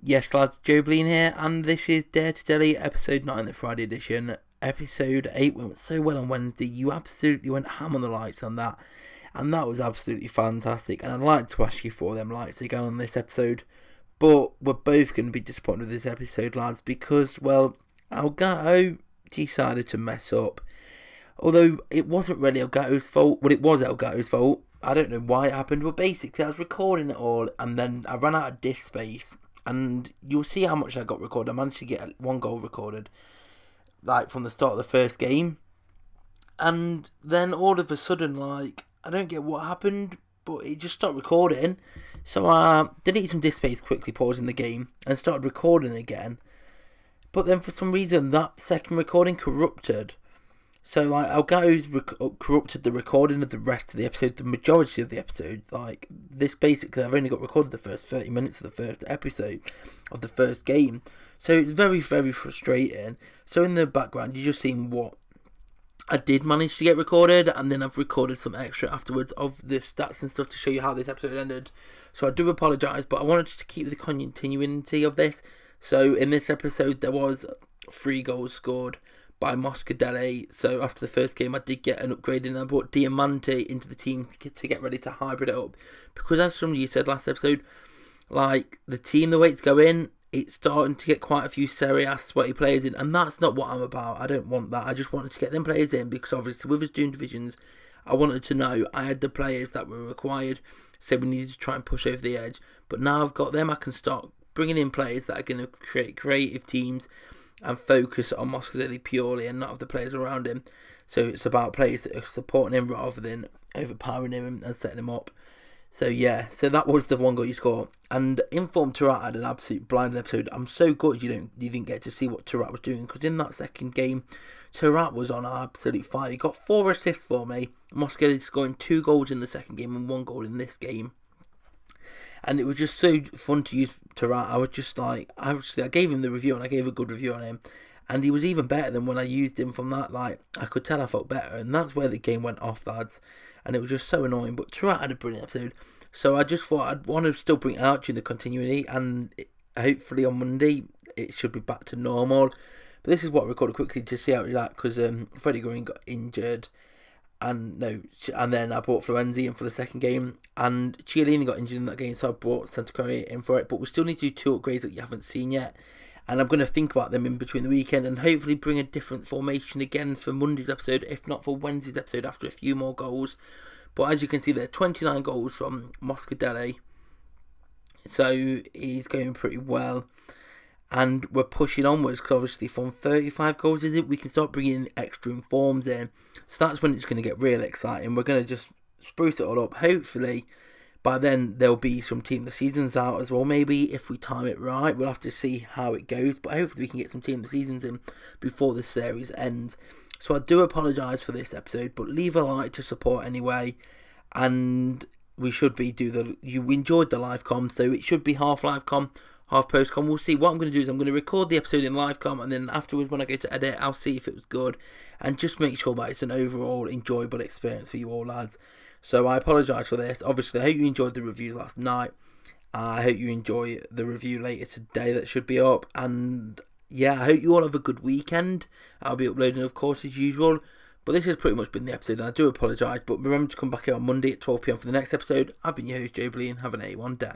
Yes, lads, Joe Bleen here, and this is To Delli, episode 9, the Friday edition. Episode 8 went so well on Wednesday. You absolutely went ham on the likes on that, and that was absolutely fantastic. And I'd like to ask you for them likes again on this episode, but we're both going to be disappointed with this episode, lads, because, well, Elgato decided to mess up. Although it wasn't really Elgato's fault. Well, it was Elgato's fault. I don't know why it happened, but basically I was recording it all, and then I ran out of disk space. And you'll see how much I got recorded. I managed to get one goal recorded, like from the start of the first game. And then all of a sudden, like, I don't get what happened, but it just stopped recording. So I deleted some disk space quickly, pausing the game, and started recording again. But then for some reason, that second recording corrupted. So, like, Elgato's corrupted the recording of the rest of the episode, the majority of the episode. Like, this basically, I've only got recorded the first 30 minutes of the first episode of the first game. So, it's very, very frustrating. So, in the background, you're just seeing what I did manage to get recorded, and then I've recorded some extra afterwards of the stats and stuff to show you how this episode ended. So, I do apologise, but I wanted to keep the continuity of this. So, in this episode, there was 3 goals scored by To Delli. So after the first game I did get an upgrade and I brought Diamante into the team to get ready to hybrid it up, because as some of you said last episode, like, the team, the way it's going, it's starting to get quite a few Serie A sweaty players in, and that's not what I'm about. I don't want that. I just wanted to get them players in because obviously with us doing divisions, I wanted to know I had the players that were required, so we needed to try and push over the edge. But now I've got them, I can start bringing in players that are going to create creative teams and focus on To Delli purely and not of the players around him. So it's about players that are supporting him rather than overpowering him and setting him up. So yeah, so that was the one goal you score. And Informed Turat had an absolute blinding episode. I'm so gutted you didn't get to see what Turat was doing, because in that second game, Turat was on absolute fire. He got 4 assists for me. To Delli scoring 2 goals in the second game and 1 goal in this game. And it was just so fun to use Turat. I was just like, I gave him the review, and I gave a good review on him. And he was even better than when I used him from that. Like, I could tell I felt better. And that's where the game went off, lads. And it was just so annoying. But Turat had a brilliant episode. So I just thought I'd want to still bring it out during the continuity. And hopefully on Monday, it should be back to normal. But this is what I recorded quickly to see how it like, because Freddie Green got injured. And then I brought Florenzi in for the second game, and Chiellini got injured in that game, so I brought Santa Cruz in for it. But we still need to do 2 upgrades that you haven't seen yet, and I'm going to think about them in between the weekend and hopefully bring a different formation again for Monday's episode, if not for Wednesday's episode, after a few more goals. But as you can see, there are 29 goals from To Delli, so he's going pretty well. And we're pushing onwards, because obviously from 35 goals, we can start bringing extra informs in. So that's when it's going to get real exciting. We're going to just spruce it all up. Hopefully, by then, there'll be some Team of the Seasons out as well. Maybe if we time it right, we'll have to see how it goes. But hopefully we can get some Team of the Seasons in before the series ends. So I do apologise for this episode, but leave a like to support anyway. And we should be you enjoyed the live com, so it should be half live com, half post com. We'll see. What I'm going to do is I'm going to record the episode in live com, and then afterwards when I go to edit, I'll see if it was good and just make sure that it's an overall enjoyable experience for you all, lads. So I apologise for this. Obviously, I hope you enjoyed the review last night. I hope you enjoy the review later today that should be up. And yeah, I hope you all have a good weekend. I'll be uploading, of course, as usual. But this has pretty much been the episode, and I do apologise. But remember to come back here on Monday at 12 PM for the next episode. I've been your host, Joe Bleen. Have an A1 day.